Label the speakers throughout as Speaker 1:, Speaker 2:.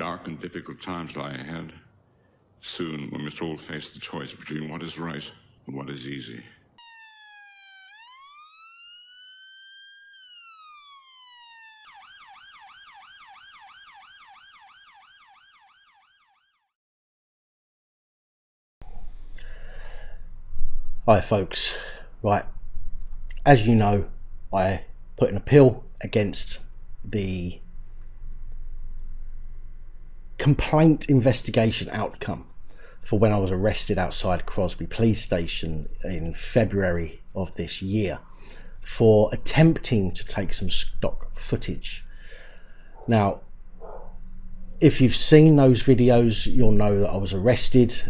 Speaker 1: dark and difficult times lie ahead. Soon we must all face the choice between what is right and what is easy.
Speaker 2: Hi folks, right, as you know, I put an appeal against the complaint investigation outcome for when I was arrested outside Crosby Police Station in February of this year for attempting to take some stock footage. Now, if you've seen those videos, you'll know that I was arrested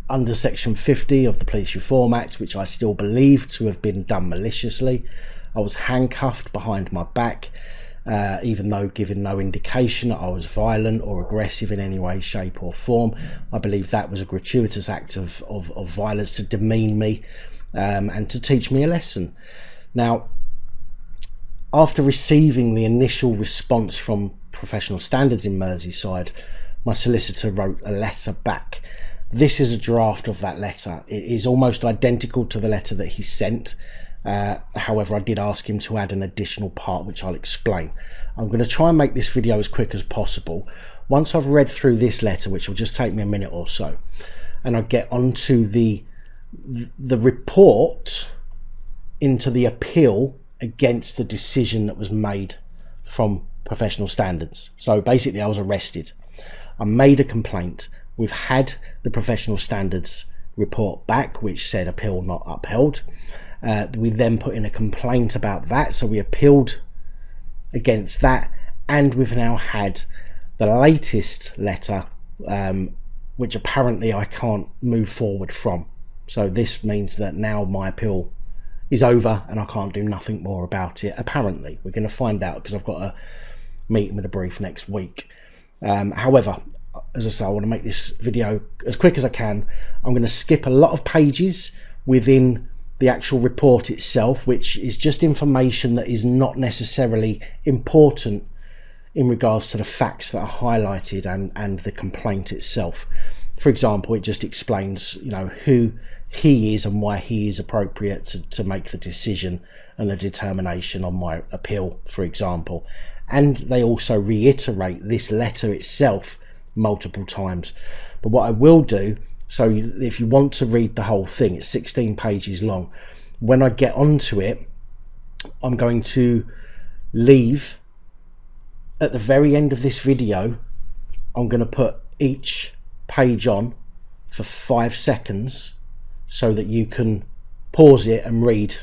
Speaker 2: under Section 50 of the Police Reform Act, which I still believe to have been done maliciously. I was handcuffed behind my back, even though given no indication that I was violent or aggressive in any way, shape or form. I believe that was a gratuitous act of violence to demean me and to teach me a lesson. Now, after receiving the initial response from Professional Standards in Merseyside, my solicitor wrote a letter back. This is a draft of that letter. It is almost identical to the letter that he sent. However, I did ask him to add an additional part, which I'll explain. I'm going to try and make this video as quick as possible. Once I've read through this letter, which will just take me a minute or so, and I get onto the report into the appeal against the decision that was made from Professional Standards. So basically, I was arrested. I made a complaint. We've had the Professional Standards report back, which said appeal not upheld. We then put in a complaint about that, so we appealed against that, and we've now had the latest letter, which apparently I can't move forward from. So this means that now my appeal is over and I can't do nothing more about it. Apparently, we're going to find out because I've got a meeting with a brief next week. However, as I say, I want to make this video as quick as I can. I'm going to skip a lot of pages within the actual report itself, which is just information that is not necessarily important in regards to the facts that are highlighted and the complaint itself. For example, it just explains, you know, who he is and why he is appropriate to make the decision and the determination on my appeal, for example. And they also reiterate this letter itself multiple times. But what I will do, so if you want to read the whole thing, it's 16 pages long. When I get onto it, I'm going to leave at the very end of this video. I'm going to put each page on for 5 seconds so that you can pause it and read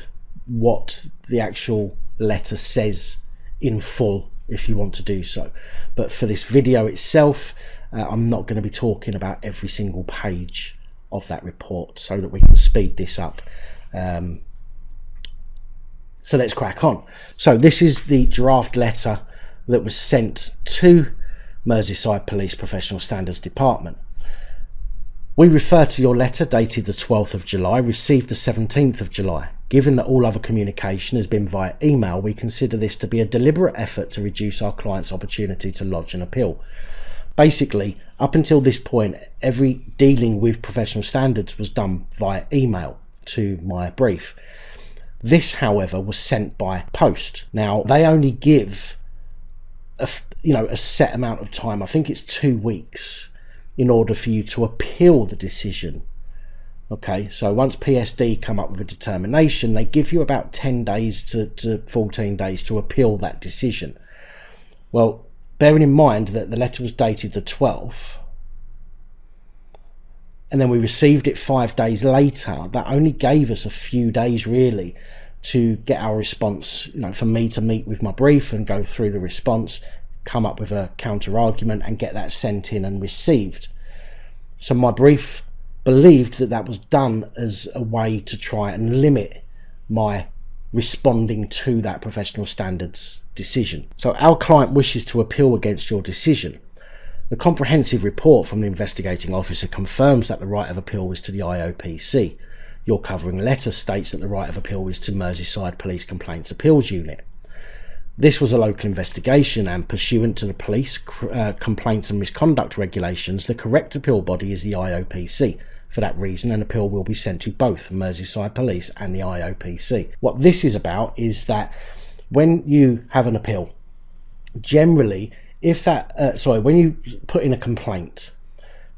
Speaker 2: what the actual letter says in full if you want to do so. But for this video itself, I'm not going to be talking about every single page of that report so that we can speed this up. So let's crack on. So this is the draft letter that was sent to Merseyside Police Professional Standards Department. We refer to your letter dated the 12th of July, received the 17th of July. Given that all other communication has been via email, we consider this to be a deliberate effort to reduce our client's opportunity to lodge an appeal. Basically, up until this point, every dealing with Professional Standards was done via email to my brief. This, however, was sent by post. Now, they only give a set amount of time. I think it's 2 weeks in order for you to appeal the decision. Okay, so once PSD come up with a determination, they give you about 10 days to 14 days to appeal that decision. Well, bearing in mind that the letter was dated the 12th, and then we received it 5 days later, that only gave us a few days really to get our response, for me to meet with my brief and go through the response, come up with a counter argument and get that sent in and received. So my brief believed that that was done as a way to try and limit my responding to that Professional Standards decision. So our client wishes to appeal against your decision. The comprehensive report from the investigating officer confirms that the right of appeal is to the IOPC. Your covering letter states that the right of appeal is to Merseyside Police Complaints Appeals Unit. This was a local investigation, and pursuant to the police complaints and misconduct regulations, the correct appeal body is the IOPC. For that reason, an appeal will be sent to both Merseyside Police and the IOPC. What this is about is that when you have an appeal, generally, if that when you put in a complaint,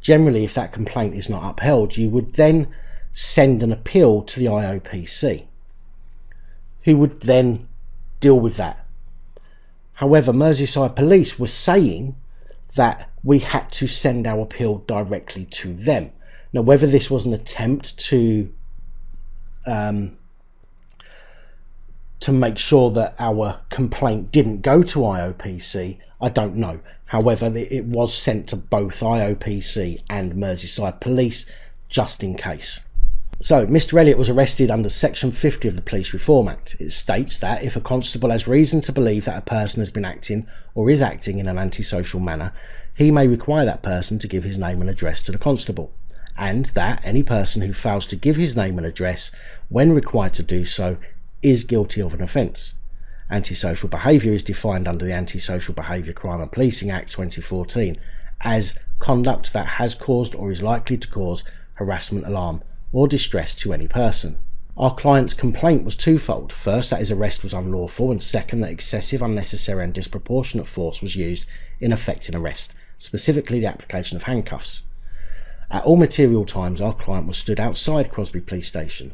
Speaker 2: generally if that complaint is not upheld, you would then send an appeal to the IOPC, who would then deal with that. However, Merseyside Police was saying that we had to send our appeal directly to them. Now, whether this was an attempt to make sure that our complaint didn't go to IOPC, I don't know. However, it was sent to both IOPC and Merseyside Police, just in case. So, Mr. Elliott was arrested under Section 50 of the Police Reform Act. It states that if a constable has reason to believe that a person has been acting or is acting in an antisocial manner, he may require that person to give his name and address to the constable, and that any person who fails to give his name and address when required to do so is guilty of an offence. Antisocial behaviour is defined under the Antisocial Behaviour Crime and Policing Act 2014 as conduct that has caused or is likely to cause harassment, alarm or distress to any person. Our client's complaint was twofold. First, that his arrest was unlawful, and second, that excessive, unnecessary and disproportionate force was used in effecting arrest, specifically the application of handcuffs. At all material times, our client was stood outside Crosby Police Station.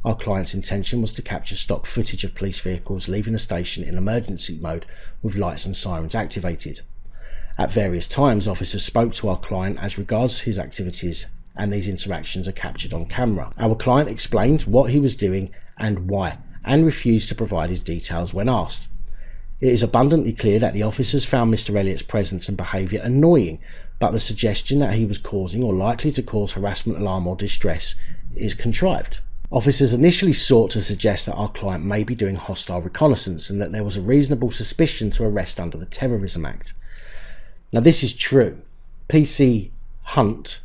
Speaker 2: Our client's intention was to capture stock footage of police vehicles leaving the station in emergency mode with lights and sirens activated. At various times, officers spoke to our client as regards his activities, and these interactions are captured on camera. Our client explained what he was doing and why, and refused to provide his details when asked. It is abundantly clear that the officers found Mr. Elliott's presence and behaviour annoying, but the suggestion that he was causing or likely to cause harassment, alarm or distress is contrived. Officers initially sought to suggest that our client may be doing hostile reconnaissance and that there was a reasonable suspicion to arrest under the Terrorism Act. Now, this is true. PC Hunt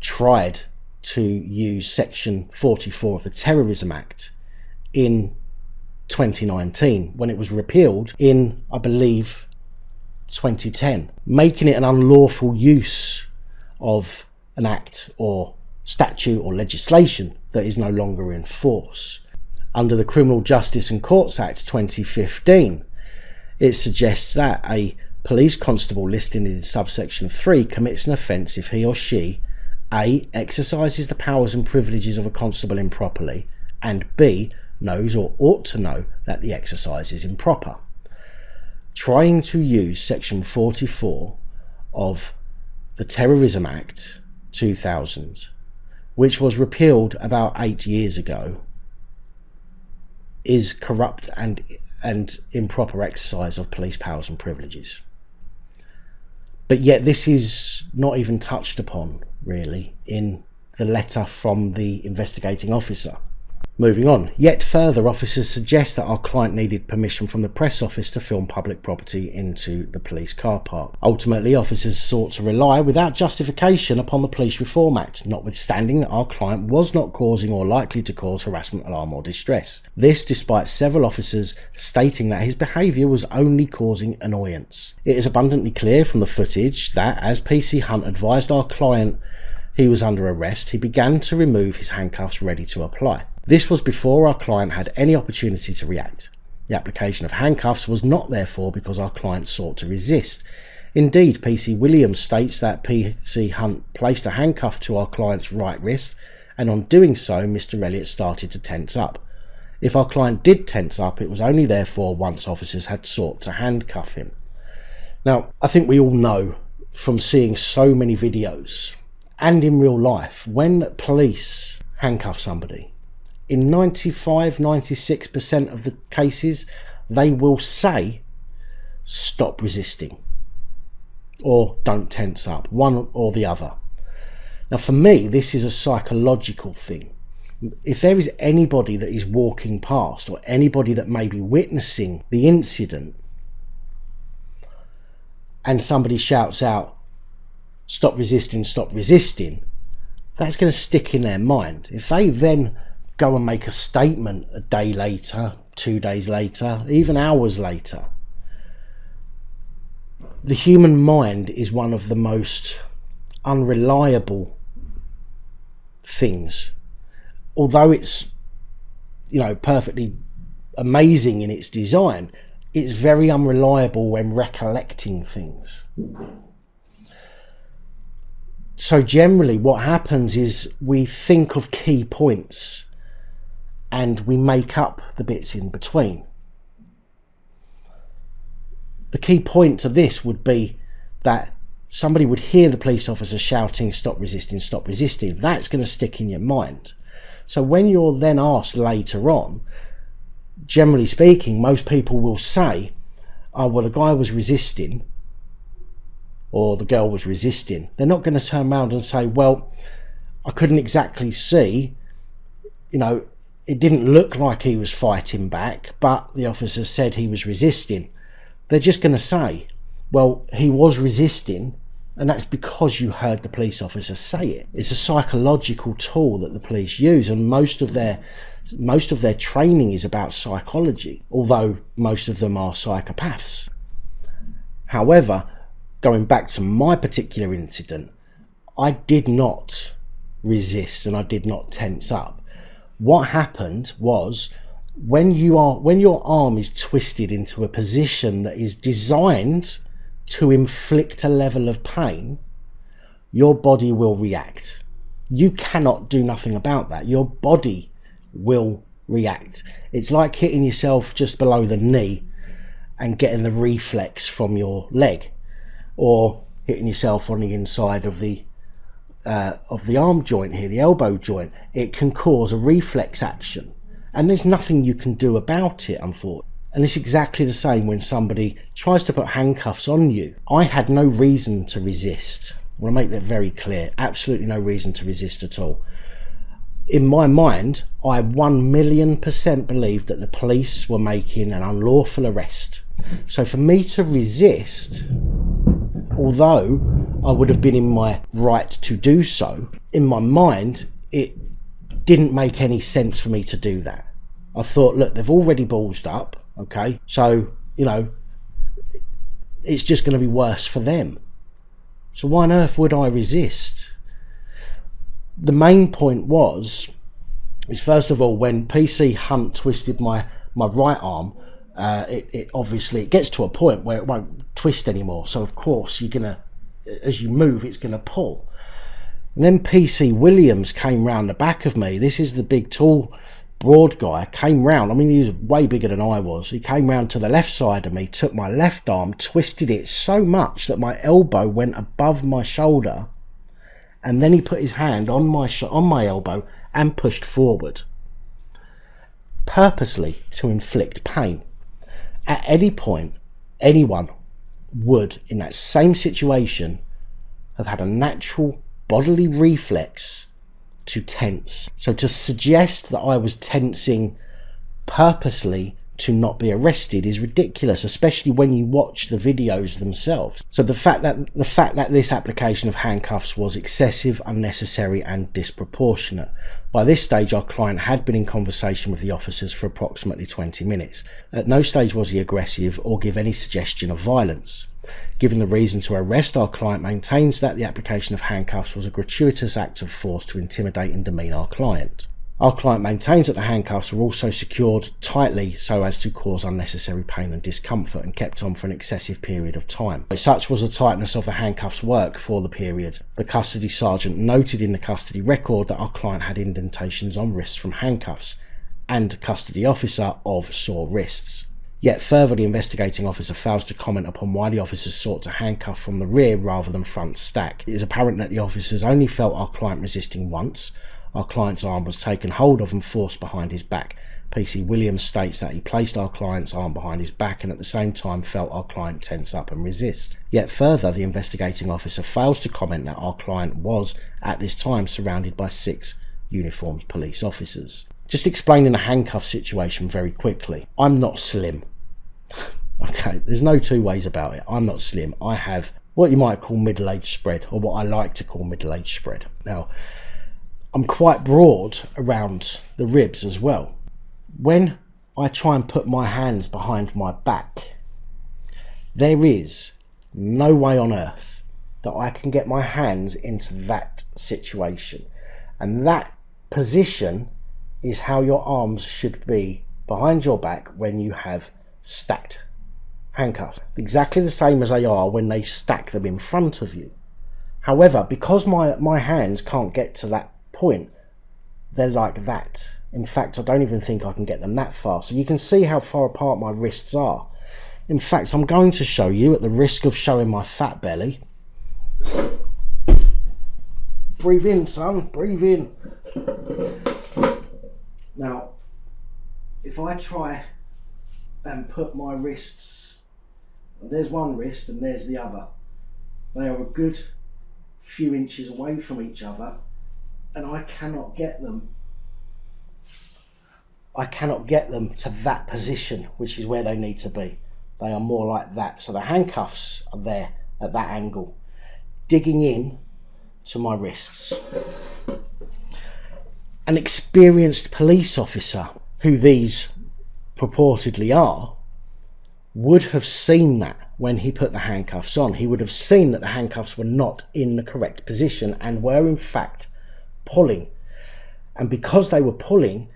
Speaker 2: tried to use Section 44 of the Terrorism Act in 2019 when it was repealed in, I believe, 2010, making it an unlawful use of an act or statute or legislation that is no longer in force. Under the Criminal Justice and Courts Act 2015, it suggests that a police constable listed in subsection 3 commits an offence if he or she A. exercises the powers and privileges of a constable improperly, and B. knows or ought to know that the exercise is improper. Trying to use Section 44 of the Terrorism Act 2000, which was repealed about 8 years ago, is corrupt and improper exercise of police powers and privileges. But yet this is not even touched upon, really, in the letter from the investigating officer. Moving on. Yet further, officers suggest that our client needed permission from the press office to film public property into the police car park. Ultimately, officers sought to rely without justification upon the Police Reform Act, notwithstanding that our client was not causing or likely to cause harassment, alarm or distress. This despite several officers stating that his behaviour was only causing annoyance. It is abundantly clear from the footage that, as PC Hunt advised our client he was under arrest, he began to remove his handcuffs ready to apply. This was before our client had any opportunity to react. The application of handcuffs was not therefore because our client sought to resist. Indeed, PC Williams states that PC Hunt placed a handcuff to our client's right wrist, and on doing so, Mr. Elliott started to tense up. If our client did tense up, it was only therefore once officers had sought to handcuff him. Now, I think we all know from seeing so many videos and in real life, when police handcuff somebody, in 95-96% of the cases, they will say, stop resisting, or don't tense up, one or the other. Now, for me, this is a psychological thing. If there is anybody that is walking past, or anybody that may be witnessing the incident, and somebody shouts out, stop resisting, that's going to stick in their mind. If they then go and make a statement a day later, 2 days later, even hours later. The human mind is one of the most unreliable things. Although it's, perfectly amazing in its design, it's very unreliable when recollecting things. So generally what happens is we think of key points and we make up the bits in between. The key point to this would be that somebody would hear the police officer shouting, "Stop resisting, stop resisting." That's going to stick in your mind. So when you're then asked later on, generally speaking, most people will say, "Oh, well, the guy was resisting," or "the girl was resisting." They're not going to turn around and say, "Well, I couldn't exactly see, it didn't look like he was fighting back, but the officer said he was resisting." They're just going to say, "Well, he was resisting, and that's because you heard the police officer say it." It's a psychological tool that the police use, and most of their training is about psychology, although most of them are psychopaths. However, going back to my particular incident, I did not resist and I did not tense up. What happened was, when your arm is twisted into a position that is designed to inflict a level of pain, your body will react. You cannot do nothing about that. Your body will react. It's like hitting yourself just below the knee and getting the reflex from your leg, or hitting yourself on the inside of the arm joint here, the elbow joint. It can cause a reflex action, and there's nothing you can do about it, unfortunately. And it's exactly the same when somebody tries to put handcuffs on you. I had no reason to resist. I want to make that very clear. Absolutely no reason to resist at all. In my mind, I 1,000,000% believed that the police were making an unlawful arrest. So for me to resist, although I would have been in my right to do so, in my mind, it didn't make any sense for me to do that. I thought, look, they've already ballsed up, okay? So, it's just going to be worse for them. So why on earth would I resist? The main point is first of all, when PC Hunt twisted my right arm, it obviously, it gets to a point where it won't twist anymore. So of course as you move, it's gonna pull. And then PC Williams came round the back of me. This is the big, tall, broad guy. Came round. I mean, he was way bigger than I was. He came round to the left side of me, took my left arm, twisted it so much that my elbow went above my shoulder, and then he put his hand on my elbow and pushed forward, purposely to inflict pain. At any point, anyone would, in that same situation, have had a natural bodily reflex to tense. So to suggest that I was tensing purposely to not be arrested is ridiculous, especially when you watch the videos themselves. So the fact that this application of handcuffs was excessive, unnecessary and disproportionate. By this stage, our client had been in conversation with the officers for approximately 20 minutes. At no stage was he aggressive or give any suggestion of violence. Given the reason to arrest, our client maintains that the application of handcuffs was a gratuitous act of force to intimidate and demean our client. Our client maintains that the handcuffs were also secured tightly so as to cause unnecessary pain and discomfort and kept on for an excessive period of time. Such was the tightness of the handcuffs' work for the period. The custody sergeant noted in the custody record that our client had indentations on wrists from handcuffs, and custody officer of sore wrists. Yet further, the investigating officer fails to comment upon why the officers sought to handcuff from the rear rather than front stack. It is apparent that the officers only felt our client resisting once. Our client's arm was taken hold of and forced behind his back. PC Williams states that he placed our client's arm behind his back and at the same time felt our client tense up and resist. Yet further, the investigating officer fails to comment that our client was, at this time, surrounded by 6 uniformed police officers. Just explaining the handcuff situation very quickly. I'm not slim. Okay, there's no two ways about it. I'm not slim. I have what you might call middle-aged spread, or what I like to call middle-aged spread. Now, I'm quite broad around the ribs as well. When I try and put my hands behind my back, there is no way on earth that I can get my hands into that situation. And that position is how your arms should be behind your back when you have stacked handcuffs. Exactly the same as they are when they stack them in front of you. However, because my hands can't get to that point, they're like that. In fact, I don't even think I can get them that far. So you can see how far apart my wrists are. In fact, I'm going to show you, at the risk of showing my fat belly. Breathe in, son, breathe in. Now, if I try and put my wrists, there's one wrist and there's the other. They are a good few inches away from each other, and I cannot get them to that position, which is where they need to be. They are more like that. So the handcuffs are there at that angle, digging in to my wrists. An experienced police officer, who these purportedly are, would have seen that when he put the handcuffs on. He would have seen that the handcuffs were not in the correct position and were in fact pulling. And because they were pulling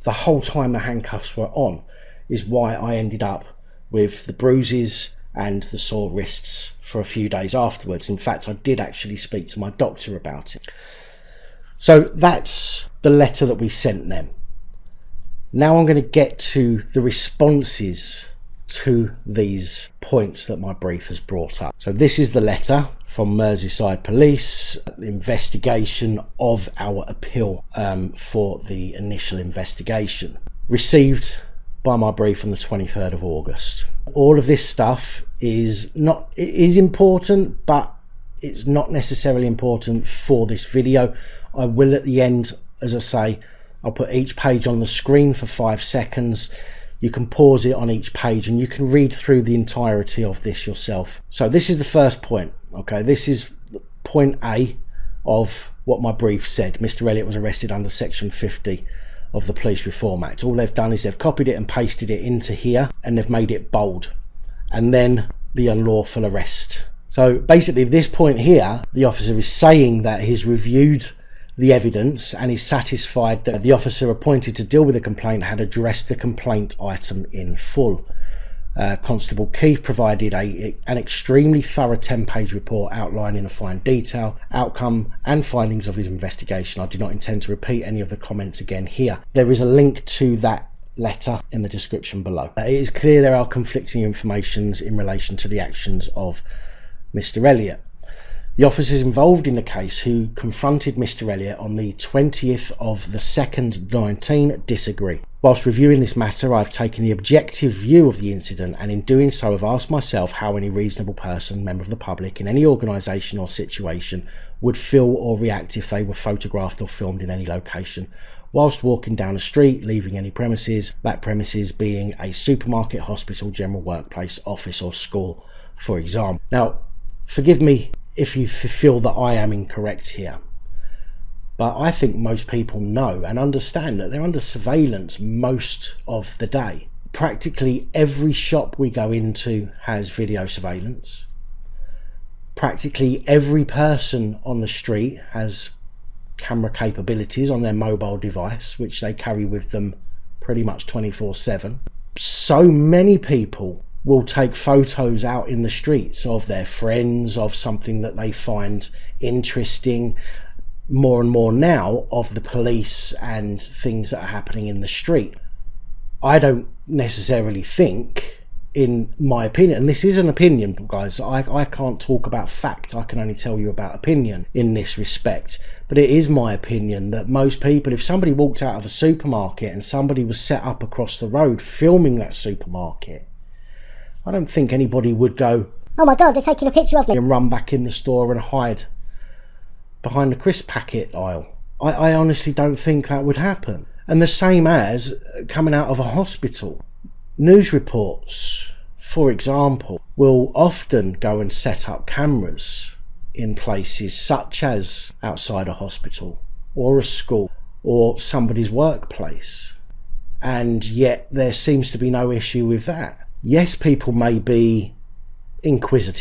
Speaker 2: the whole time the handcuffs were on is why I ended up with the bruises and the sore wrists for a few days afterwards. In fact, I did actually speak to my doctor about it. So that's the letter that we sent them. Now I'm going to get to the responses to these points that my brief has brought up. So this is the letter from Merseyside Police, the investigation of our appeal for the initial investigation, received by my brief on the 23rd of August. All of this stuff is important, but it's not necessarily important for this video. I will at the end, as I say, I'll put each page on the screen for 5 seconds. You can pause it on each page and you can read through the entirety of this yourself. So this is the first point, okay? This is point A of what my brief said. Mr. Elliott was arrested under section 50 of the Police Reform Act. All they've done is they've copied it and pasted it into here and they've made it bold. And then the unlawful arrest. So basically this point here, the officer is saying that he's reviewed the evidence and is satisfied that the officer appointed to deal with the complaint had addressed the complaint item in full. Constable Keith provided an extremely thorough 10-page report outlining in fine detail, outcome and findings of his investigation. I do not intend to repeat any of the comments again here. There is a link to that letter in the description below. It is clear there are conflicting informations in relation to the actions of Mr. Elliott. The officers involved in the case who confronted Mr. Elliott on the 20th of the 2nd 19 disagree. Whilst reviewing this matter, I've taken the objective view of the incident, and in doing so I've asked myself how any reasonable person, member of the public, in any organisation or situation would feel or react if they were photographed or filmed in any location whilst walking down a street, leaving any premises, that premises being a supermarket, hospital, general workplace, office or school, for example. Now, forgive me if you feel that I am incorrect here, but I think most people know and understand that they're under surveillance most of the day. Practically every shop we go into has video surveillance. Practically every person on the street has camera capabilities on their mobile device, which they carry with them pretty much 24/7. So many people will take photos out in the streets of their friends, of something that they find interesting, more and more now of the police and things that are happening in the street. I don't necessarily think, in my opinion, and this is an opinion, guys, I can't talk about fact, I can only tell you about opinion in this respect, but it is my opinion that most people, if somebody walked out of a supermarket and somebody was set up across the road filming that supermarket, I don't think anybody would go, "Oh my God, they're taking a picture of me," and run back in the store and hide behind the crisp packet aisle. I honestly don't think that would happen. And the same as coming out of a hospital. News reports, for example, will often go and set up cameras in places such as outside a hospital or a school or somebody's workplace. and yet there seems to be no issue with that. Yes, people may be inquisitive